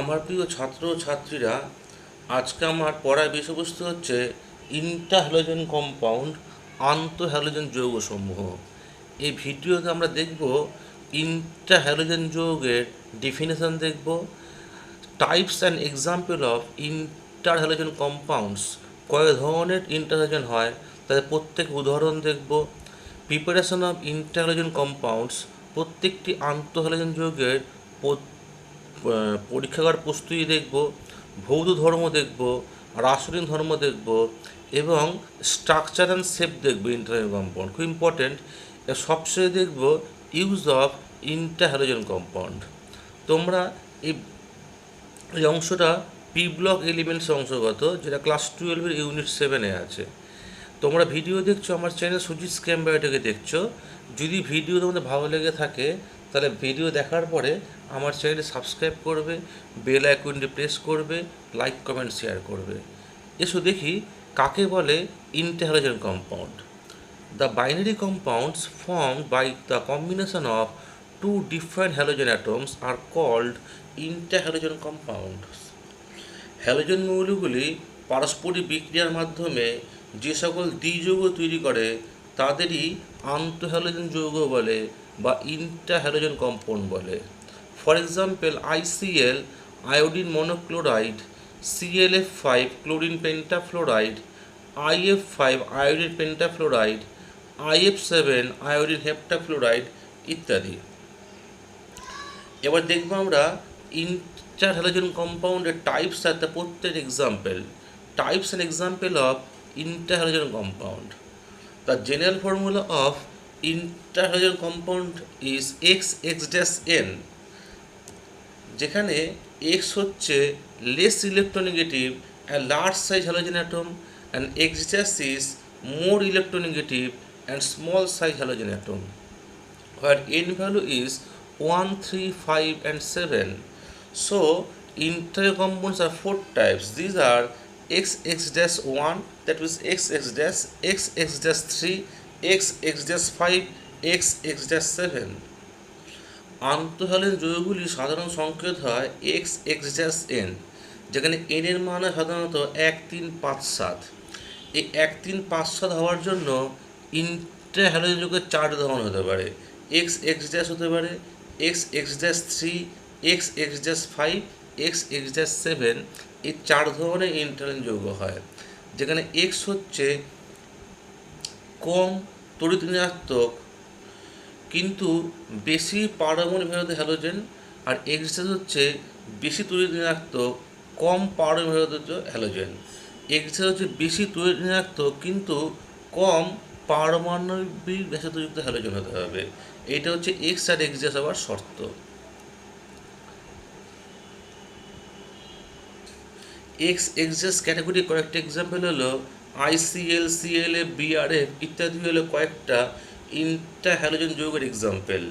আমার প্রিয় ছাত্র ও ছাত্রীরা, আজকে আমার পড়ার বিষয়বস্তু হচ্ছে ইন্টারহ্যালোজেন কম্পাউন্ড, আন্তঃহ্যালোজেন যৌগসমূহ। এই ভিডিওতে আমরা দেখব ইন্টারহ্যালোজেন যৌগের ডেফিনেশন, দেখব types and example of interhalogen compounds, কয় ধরনের ইন্টারহ্যালোজেন হয় তাদের প্রত্যেক উদাহরণ দেখব। প্রিপারেশন অফ ইন্টারহ্যালোজেন কম্পাউন্ডস, প্রত্যেকটি আন্তঃহ্যালোজেন যৌগের পরীক্ষাগার প্রস্তুতি দেখব, ভৌত ধর্ম দেখব, রাসায়নিক ধর্ম দেখব এবং স্ট্রাকচার অ্যান্ড শেপ দেখব। ইন্টারহ্যালোজেন কম্পাউন্ড খুব ইম্পর্টেন্ট। সবশেষে দেখব ইউজ অফ ইন্টারহ্যালোজেন কম্পাউন্ড। তোমরা এই এই অংশটা পি ব্লক এলিমেন্টস অংশগত, যেটা ক্লাস 12-এর ইউনিট 7-এ আছে। তোমরা ভিডিও দেখছো আমার চ্যানেল সুজিত স্ক্যাম বায়োটেকে দেখছো। যদি ভিডিও তোমাদের ভালো লেগে থাকে তাহলে ভিডিও দেখার পরে আমার চ্যানেলে সাবস্ক্রাইব করবে, বেল আইকনটি প্রেস করবে, লাইক কমেন্ট শেয়ার করবে। এসো দেখি কাকে বলে ইন্টারহ্যালোজেন compound. The binary compounds formed by the combination of two different halogen atoms are called interhalogen compounds. Halogen মৌলগুলি পারস্পরিক বিক্রিয়ার মাধ্যমে যে সকল দ্বিযৌগ তৈরি করে তাদেরই আন্তঃহ্যালোজেন যৌগ বলে বা ইন্টারহ্যালোজেন কম্পাউন্ড বলে। For example, ICl iodine monochloride, ClF5 chlorine pentafluoride, IF5 iodine pentafluoride, IF7 iodine heptafluoride ইত্যাদি। এবার দেখব আমরা ইন্টারহ্যালোজেন কম্পাউন্ডের টাইপস আর দ্য প্রত্যেক example. Types and example of interhalogen compound. The general formula of interhalogen compound is XX-N, যেখানে X হচ্ছে less electronegative and large size halogen atom and X is more electronegative and small size halogen atom, where N value is 1, 3, 5 and 7. So interhalogen compounds are 4 types. These are XX-1, that means XX-, XX-3, XX-5, XX-7. আন্তঃহ্যালোজেন যৌগগুলি সাধারণ সংকেত হয় XX-N, যেখানে N এর মান হয় সাধারণত 1, 3, 5, 7। এই 1, 3, 5, 7 হওয়ার জন্য ইন্টারহ্যালোজেন যৌগের 4 ধরন হতে পারে। XX- হতে পারে, XX-3, XX-5, XX-7। এই 4 ধরনের ইন্টারহ্যালোজেন যৌগ হয়, যেখানে X হচ্ছে কম তড়িৎ ঋণাত্মক কিন্তু বেশি পারমাণবিক ভেদাভেদ হ্যালোজেন, আর X হচ্ছে বেশি তড়িৎ ঋণাত্মক কম পারমাণবিক ভেদাভেদ হ্যালোজেন। X হচ্ছে বেশি তড়িৎ ঋণাত্মক কিন্তু কম পারমাণবিক ব্যাসার্ধযুক্ত হ্যালোজেন হতে হবে। এটা হচ্ছে X আর X হওয়ার শর্ত। X ক্যাটাগরি কয়েকটা এক্সাম্পল হলো ICl, ClF, BrF ইত্যাদি হলো কয়েকটা ইন্টারহ্যালোজেন যৌগের এক্সাম্পল।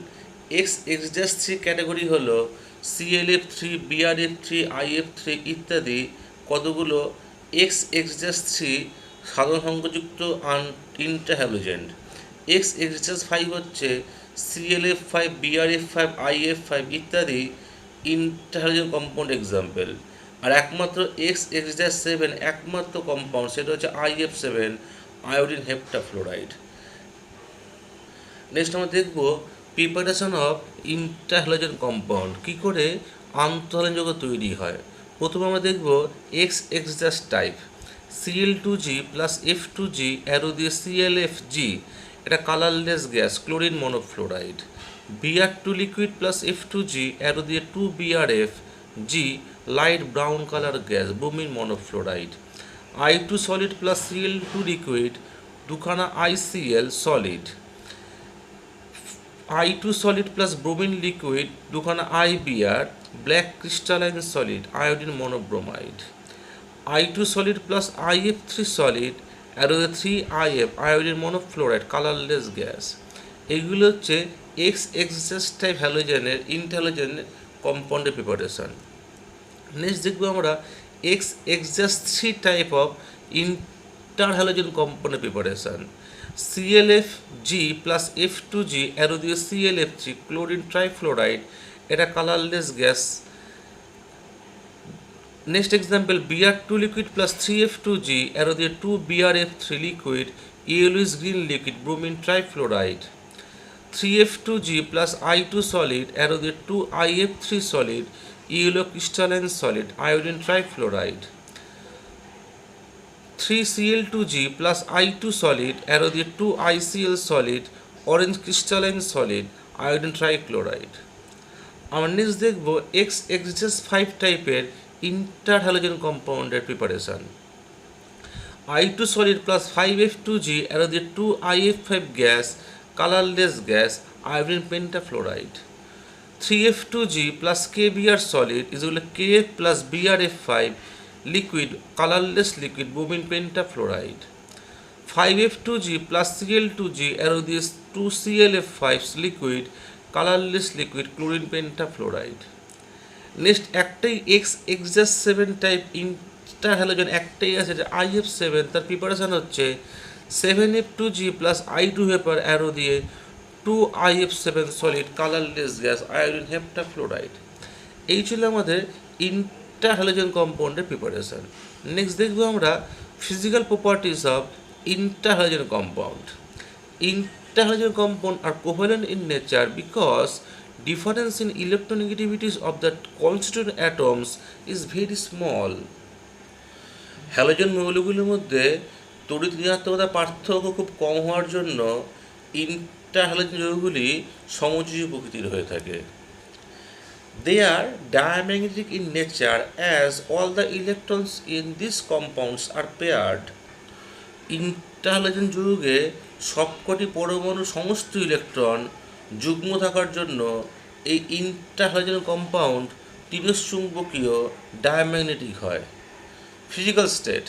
XX-3 ক্যাটাগরি হলো ClF3, BrF3, IF3 ইত্যাদি কতগুলো XX-3 সাধারণ সংখ্যাযুক্ত ইন্টারহ্যালোজেন। XX-5 হচ্ছে ClF5, BrF5, IF5 ইত্যাদি ইন্টারহ্যালোজেন কম্পাউন্ড এক্সাম্পল। আর একমাত্র XX-7 একমাত্র কম্পাউন্ড, সেটা হচ্ছে IF7 আয়োডিন হেপ্টাফ্লোরাইড। নেক্সট আমরা দেখব প্রিপারেশন অফ ইন্টারহ্যালোজেন কম্পাউন্ড, কী করে আন্তঃহ্যালোজেন যৌগ তৈরি হয়। প্রথমে আমরা দেখব XX type. Cl2G plus F2G arrow দিয়ে ClFG, এটা colourless gas, chlorine monofluoride. Br2 liquid plus F2G arrow দিয়ে 2BrFG, light brown colour gas, bromine monofluoride. I2 solid plus Cl2 liquid, দুখানা ICl solid. I2 solid plus bromine liquid, দুখানা IBr, black crystalline solid, iodine monobromide. I2 solid plus IF3 solid arrow 3IF, iodine monofluoride, colourless gas. এইগুলো হচ্ছে XX type হ্যালোজেনের interhalogen কম্পাউন্ডের preparation. Next দেখবো আমরা XX-3 type of interhalogen কম্পাউন্ডের preparation. ClFG plus F2G arrow দিয়ে ClF3, chlorine trifluoride, এটা colourless gas, next example Br2 liquid plus 3F2G arrow দিয়ে 2BrF3 liquid yellowish green liquid bromine trifluoride 3F2G plus I2 solid arrow দিয়ে 2IF3 solid yellow crystalline solid iodine trifluoride 3Cl2G plus I2 solid arrow দিয়ে 2ICl solid orange crystalline solid iodine trichloride আমরা next দেখব XXS5 টাইপের interhalogen কম্পাউন্ডের preparation I2 solid plus 5F2G arrow দিয়ে 2IF5 gas colorless gas iodine pentafluoride 3F2G plus KBr solid is equal to KF plus BrF5 liquid colorless liquid bromine pentafluoride 5F2G plus Cl2G arrow this 2ClF5 liquid colorless liquid chlorine pentafluoride next একটাই XXS7 type inter halogen একটাই আছে যে IF7 তার preparation হচ্ছে 7F2G plus I2 vapor arrow দিয়ে 2IF7 solid colorless gas iodine heptafluoride এই ছিল আমাদের ইন্টার হ্যালোজেন কম্পাউন্ডের প্রিপারেশন নেক্সট দেখব আমরা physical properties of inter halogen compound inter halogen compound are covalent in nature because difference in electronegativities of the constituent atoms is very small halogen মৌলগুলির মধ্যে তড়িৎ ঋণাত্মকতার পার্থক্য খুব কম হওয়ার জন্য ইন্টার হ্যালোজেন যৌগগুলি সমযোজী প্রকৃতির হয়ে থাকে They are diamagnetic in nature as all the electrons in these compounds are paired. Interhalogen যৌগে সবকটি পরমাণু সমস্ত ইলেকট্রন যুগ্ম থাকার জন্য এই ইন্টার হ্যালোজেন কম্পাউন্ড তিনচুম্বকীয় ডায়াম্যাগনেটিক হয় physical state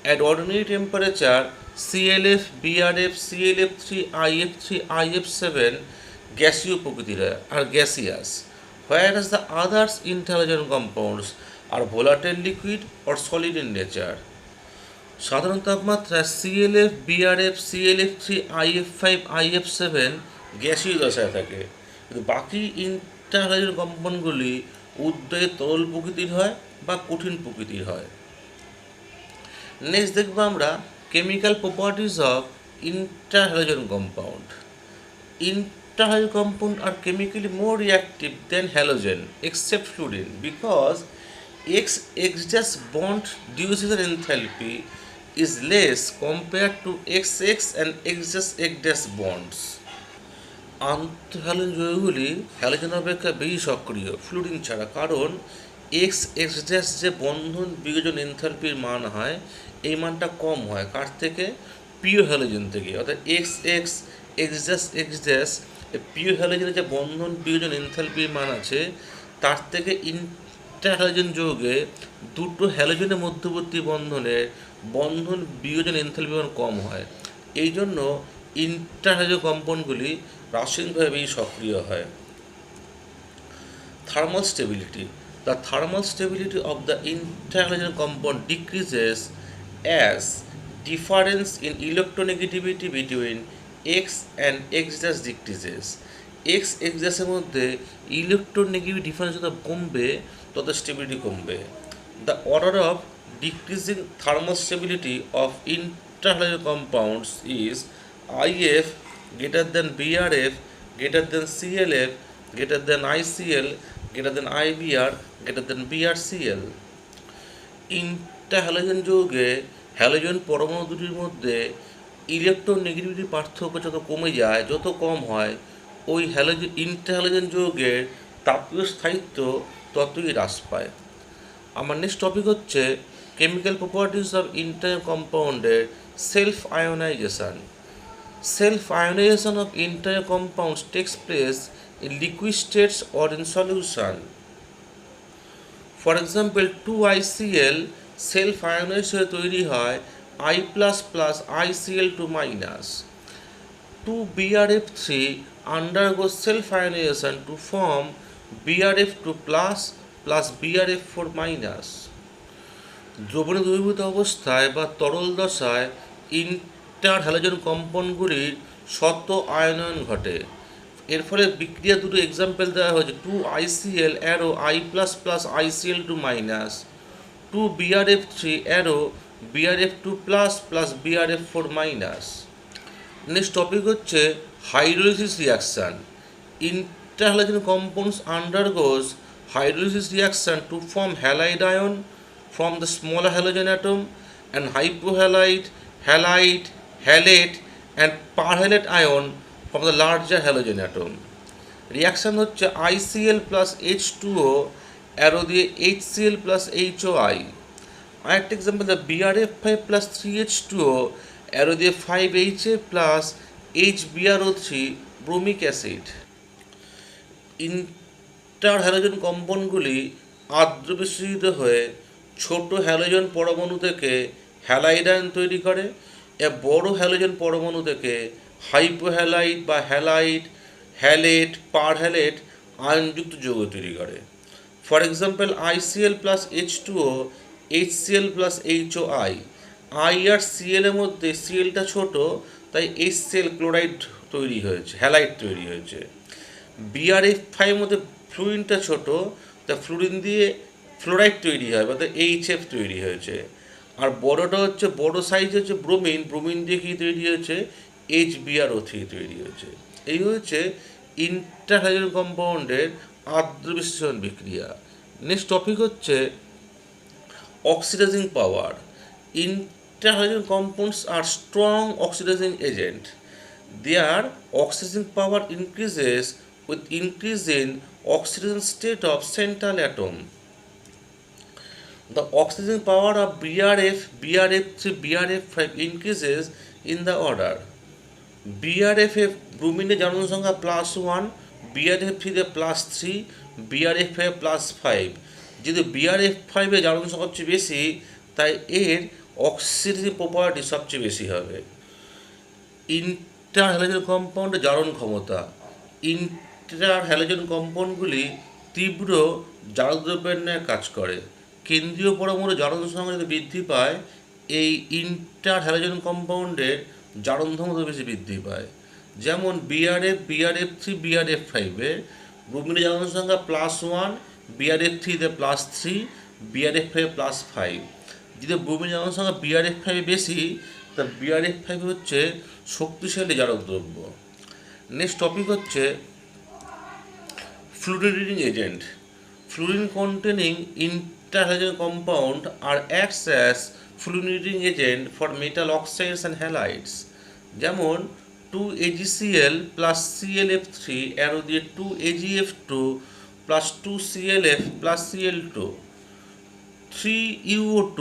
at ordinary temperature ClF, BrF, ClF3, IF3, IF7 গ্যাসীয় প্রকৃতির are gaseous whereas the others interhalogen compounds are volatile liquid or solid in nature সাধারণ তাপমাত্রায় ClF, BrF, ClF3, IF5, IF7 গ্যাসীয় দশায় থাকে কিন্তু বাকি ইন্টারহ্যালোজেন কম্পাউন্ডগুলি উদ্দয়ে তরল প্রকৃতির হয় বা কঠিন প্রকৃতির হয় নেক্সট দেখব আমরা chemical properties of interhalogen compound interhalogen compound are chemically more reactive than halogen except fluorine because X bond diffusion enthalpy is less compared to XX and X bonds আন্তঃহ্যালোজেন যৌগগুলি হ্যালোজেন অপেক্ষা বেশি সক্রিয় ফ্লুরিন ছাড়া কারণ XX যে বন্ধন বিয়োজন এনথালপির মান হয় এই মানটা কম হয় কার থেকে পিওর হ্যালোজেন থেকে অর্থাৎ XX পিওর হ্যালোজেনের যে বন্ধন বিয়োজন এনথালপির মান আছে তার থেকে ইন্টার হ্যালোজেন যৌগে দুটো হ্যালোজেনের মধ্যবর্তী বন্ধনের বন্ধন বিয়োজন এনথালপির মান কম হয় এই জন্য ইন্টার হ্যালোজেন কম্পাউন্ডগুলি রাসায়নিকভাবে বেশি সক্রিয় হয় thermal stability The thermal stability of the interhalogen compound decreases as difference in electronegativity between X and X decreases. X এর মধ্যে ইলেকট্রোনেগেটিভ ডিফারেন্স যত কমবে তত স্টেবিলিটি কমবে The order of decreasing thermal stability of interhalogen compounds is IF greater than BrF greater than ClF greater than ICl greater than IBr greater than BrCl ইন্টারহ্যালোজেন যৌগে halogen পরমাণু দুটির মধ্যে ইলেকট্রোনেগেটিভিটি পার্থক্য যত কমে যায় যত কম হয় ওই হ্যালোজেন ইন্টারহ্যালোজেন যৌগের তাপীয় স্থায়িত্ব ততই হ্রাস পায় আমার নেক্সট টপিক হচ্ছে কেমিক্যাল প্রপার্টিজ অফ ইন্টার কম্পাউন্ডের self ionisation self ionisation of inter compounds takes place in liquid states or in solution. For example, 2ICl self ionized হয়ে তৈরি হয় I++ ICl2 minus. 2BrF3 undergoes self ionization to form BrF2 plus BrF4 minus. দ্রবণে দ্রবীভূত অবস্থায় বা তরল দশায় inter halogen কম্পাউন্ডগুলির শত আয়নন ঘটে এর ফলে বিক্রিয়া দুটো এক্সাম্পল দেওয়া হয়েছে 2ICl arrow I++ ICl2 minus 2 BRF3 arrow BRF2 plus BRF4 minus. Next topic হচ্ছে hydrolysis reaction. Interhalogen compounds undergoes hydrolysis reaction to form halide ion from the smaller halogen atom and hypohalide, halide, halate and perhalate ion from the larger halogen atom. Reaction হচ্ছে ICl plus H2O arrow দিয়ে HCl plus HOI। আরেকটা example the BRF5 plus 3H2O arrow দিয়ে 5HA plus HBRO3 bromic acid. Inter halogen কম্পাউন্ডগুলি আর্দ্র বিস্তৃত হয়ে ছোট halogen পরমাণু থেকে হ্যালাইড আয়ন তৈরি করে, বড় হ্যালোজেন পরমাণু থেকে হাইপোহ্যালাইড বা হ্যালাইড, হ্যালেট, পারহ্যালেট আয়নযুক্ত যৌগ তৈরি করে। For example ICl plus H2O, HCl plus HOI। I আর Cl এর মধ্যে Clটা ছোট, তাই HCl ক্লোরাইড তৈরি হয়েছে, হ্যালাইড তৈরি হয়েছে। BRF5 এর মধ্যে ফ্লুরিনটা ছোট, তা ফ্লুরিন দিয়ে ফ্লোরাইড তৈরি হয় বা HF তৈরি হয়েছে। আর বড়টা হচ্ছে বড় সাইজ হচ্ছে ব্রোমিন, ব্রোমিন দিয়ে কী তৈরি হয়েছে, HBRO3 তৈরি হয়েছে। এই হচ্ছে ইন্টার হ্যালোজেন কম্পাউন্ডের আর্দ্র বিশ্লেষণ বিক্রিয়া। নেক্সট টপিক হচ্ছে oxidizing power. Inter halogen compounds are strong oxidizing agent. Their oxidizing power increases with increase in oxidation state of central atom. The oxidizing power of BRF, BRF3, BRF5 increases in the order BRF ব্রোমিনের জারণ সংখ্যা +1, BRF3 +3, BRF5 +5। যদি BRF5 এর জারণ সংখ্যা সবচেয়ে বেশি, তাই এর অক্সিডেটিভ প্রপার্টি সবচেয়ে বেশি হবে। ইন্টার হ্যালোজেন কম্পাউন্ডের জারণ ক্ষমতা। ইন্টার হ্যালোজেন কম্পাউন্ডগুলি তীব্র জারকদ্রব্যের ন্যায় কাজ করে। কেন্দ্রীয় পরমাণুর জারণ সংখ্যা যদি বৃদ্ধি পায়, এই ইন্টার হ্যালোজেন কম্পাউন্ডের জারণ ক্ষমতা বেশি বৃদ্ধি পায়। যেমন BRF, BRF3, BRF5 ব্রোমিনের জারণ সংখ্যা +1, BRF3 +3, BRF5 +5। যদি ব্রোমিনের জারণ সংখ্যা BRF5 বেশি, তা BRF5 হচ্ছে শক্তিশালী জারক দ্রব্য। নেক্সট টপিক হচ্ছে fluorinating agent. Fluorine containing inter halogen compound are acts as fluorinating agent for metal oxides and halides. যেমন 2AgCl প্লাস ClF3 অ্যারো দিয়ে 2AgF2 plus 2ClF plus Cl2, 3UO2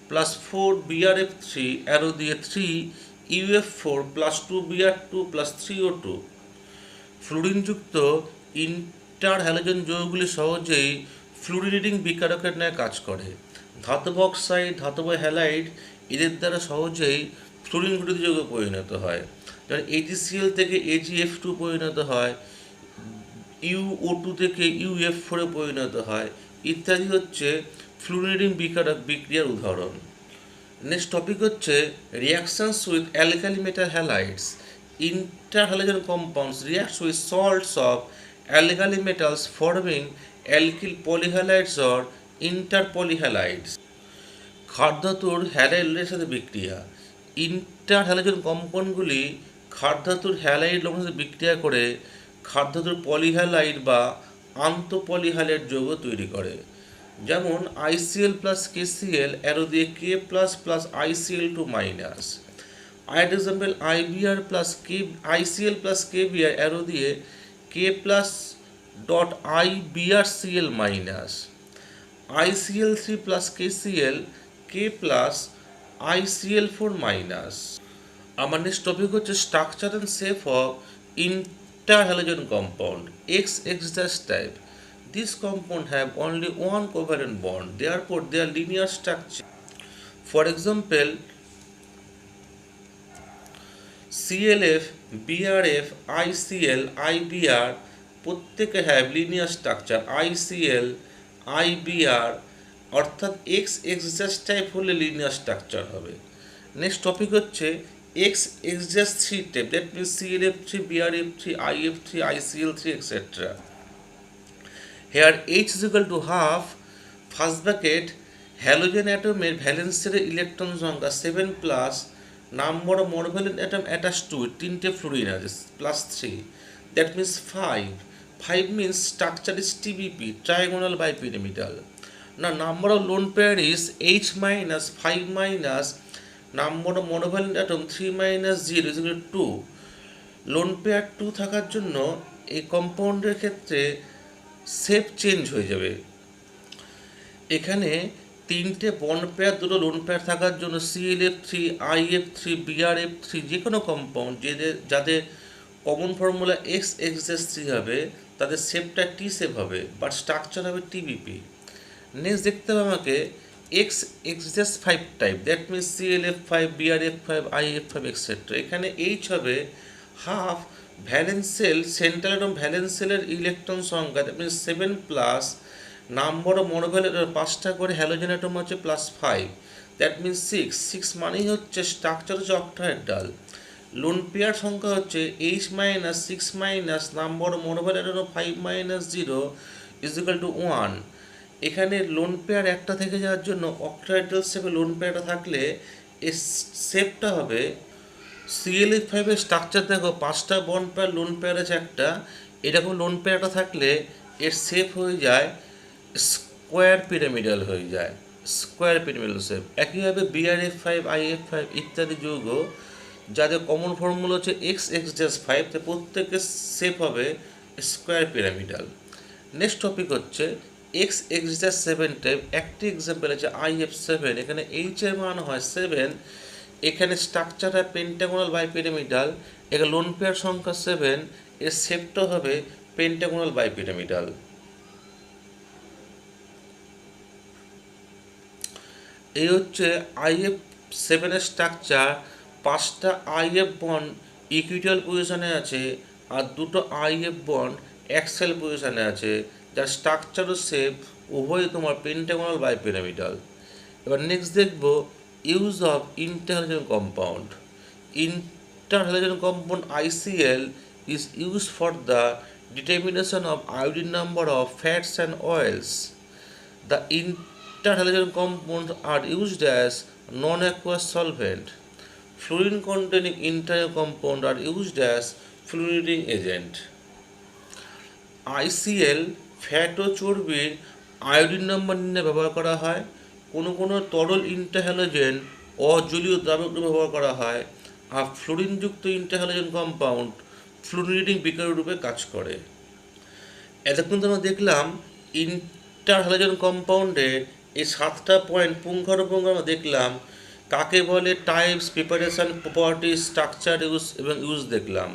plus 4BRF3 arrow দিয়ে 3UF4 plus 2Br2 plus 3O2। ফ্লুরিনযুক্ত inter halogen যৌগগুলি সহজেই fluorinating বিকারকের ন্যায় কাজ করে। ধাতব অক্সাইড, ধাতব হ্যালাইড এদের দ্বারা সহজেই ফ্লুরিন ঘটিত যৌগে পরিণত হয়। যেমন AgCl থেকে AgF2 পরিণত হয়, UO2 থেকে UF4 পরিণত হয় ইত্যাদি হচ্ছে ফ্লুরিনেটিং বিকারক বিক্রিয়ার উদাহরণ। নেক্সট টপিক হচ্ছে reactions with alkali metal halides. Inter halogen compounds reacts with salts of alkali metals forming alkyl polyhalides or inter polyhalides. ক্ষারধাতুর হ্যালাইডের সাথে বিক্রিয়া। ইন্টার হ্যালোজেন কম্পাউন্ডগুলি ক্ষারধাতুর হ্যালাইড লবণের সাথে বিক্রিয়া করে ক্ষারধাতুর পলিহ্যালাইড বা আন্তঃপলিহ্যালাইড যৌগ তৈরি করে। যেমন ICl প্লাস KCl অ্যারো দিয়ে K plus plus ICl2 minus. আরেকটা example IBr plus ICl plus KBr arrow দিয়ে K plus dot IBrCl minus. ICl3 plus KCl K plus ICl4 minus. আমার নেক্সট টপিক হচ্ছে structure and shape of inter halogen compound XX type. These compounds have only one covalent bond, therefore their linear structure. For example, ClF, BRF, ICl, IBr প্রত্যেকে have linear structure ICl, IBr অর্থাৎ XX type হলে linear structure হবে। Next topic হচ্ছে XX3 type, that means ClF3, BRF3, IF3, ICl3 etc. Here H is equal to half, first bracket halogen অ্যাটমের ভ্যালেন্সের electron সংখ্যা 7+, number of monovalent atom attach to it, তিনটে fluorine আছে +3, that means 5. 5 means structure is TBP, trigonal bipyramidal. Now number of lone pair is H minus 5 minus number of monovalent atom 3 minus 0 is equal to 2. Lone pair 2 থাকার জন্য এই কম্পাউন্ডের ক্ষেত্রে shape change হয়ে যাবে। এখানে তিনটে বন্ড পেয়ার, দুটো lone pair থাকার জন্য ClF3, IF3, BrF3 যে কোনো কম্পাউন্ড যাদের কমন ফর্মুলা XXS3 হবে তাদের শেপটা টি শেপ হবে, বাট স্ট্রাকচার হবে TBP। নেক্সট দেখতে হবে আমাকে XXS5 type, that means ClF5, BrF5, IF5 etcetera. এখানে H হবে হাফ ভ্যালেন্স সেল, সেন্ট্রাল এবং ভ্যালেন্স সেলের ইলেকট্রন সংখ্যা, দ্যাট মিনস 7+, নাম্বার অফ মোনোভ্যালেন্ট 5টা করে হ্যালোজেন অ্যাটম হচ্ছে +5, দ্যাট মিনস 6 মানেই হচ্ছে স্ট্রাকচার হচ্ছে অক্টাহেড্রাল। লোন পেয়ার সংখ্যা হচ্ছে H minus 6 minus number of monovalent atom 5 minus 0 is equal to 1। এখানে লোন পেয়ার একটা থেকে যাওয়ার জন্য অক্টাহেড্রাল শেপে লোন পেয়ারটা থাকলে এর শেপটা হবে ClF5 এর স্ট্রাকচার দেখো 5টা বন্ড পেয়ার, লোন পেয়ার আছে একটা, এরকম লোন পেয়ারটা থাকলে এর শেপ হয়ে যায় স্কোয়ার পিরামিডাল হয়ে যায়, স্কোয়ার পিরামিডাল শেপ। একইভাবে BrF5, IF5 ইত্যাদি যৌগ যাদের কমন ফর্মুলা হচ্ছে XXS5, তো প্রত্যেকের শেপ হবে স্কোয়ার পিরামিডাল। নেক্সট টপিক হচ্ছে XXS7 টাইপ। একটি এক্সাম্পল আছে IF7, এখানে H এর মান হয় 7, এখানে স্ট্রাকচার হয় পেন্টাগোনাল বাইপিরামিডাল, এখানে লোন পেয়ার সংখ্যা 7, এর শেপটা হবে পেন্টাগোনাল বাইপিরামিডাল। এই হচ্ছে IF7 এর স্ট্রাকচার। 5টা IF বন্ড ইকুইটাল পজিশনে আছে আর দুটো IF বন্ড অ্যাক্সিয়াল পজিশনে আছে, যার স্ট্রাকচার ও শেপ উভয় তোমার পেন্টাগোনাল বাইপিরামিডাল। এবার নেক্সট দেখব use of interhalogen compound. Interhalogen compound ICl is used for the determination of iodine number of fats and oils. The interhalogen compounds are used as non-aqueous solvent. Fluorine containing interhalogen compounds are used as fluoridating agent. ICl fat ও চর্বির iodine number নির্ণয়ে ব্যবহার করা হয়। কোনো তরল ইন্টারহ্যালোজেন অজলীয় দ্রাবক ব্যবহার করা হয়। আর ফ্লোরিনযুক্ত ইন্টারহ্যালোজেন কম্পাউন্ড ফ্লুরিডিং বিকারক রূপে কাজ করে। এতক্ষণ তো আমরা দেখলাম ইন্টারহ্যালোজেন কম্পাউন্ডের এই 7টা পয়েন্ট পুঙ্খানুপুঙ্খ আমরা দেখলাম। কাকে বলে, types, preparation, properties, structure, use দেখলাম।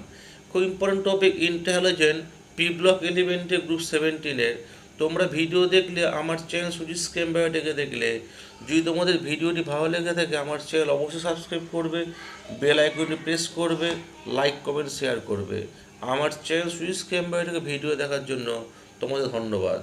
খুব ইম্পর্টেন্ট টপিক ইন্টারহ্যালোজেন, পি ব্লক এলিমেন্টের গ্রুপ 17-এর। তোমরা ভিডিও দেখলে আমার চ্যানেল সুজিস কেমবায়োটেকে দেখলে, যদি তোমাদের ভিডিওটি ভালো লেগে থাকে আমার চ্যানেল অবশ্যই সাবস্ক্রাইব করবে, বেল আইকনটি প্রেস করবে, লাইক কমেন্ট শেয়ার করবে। আমার চ্যানেল সুজিস কেমবায়োটেকে ভিডিও দেখার জন্য তোমাদের ধন্যবাদ।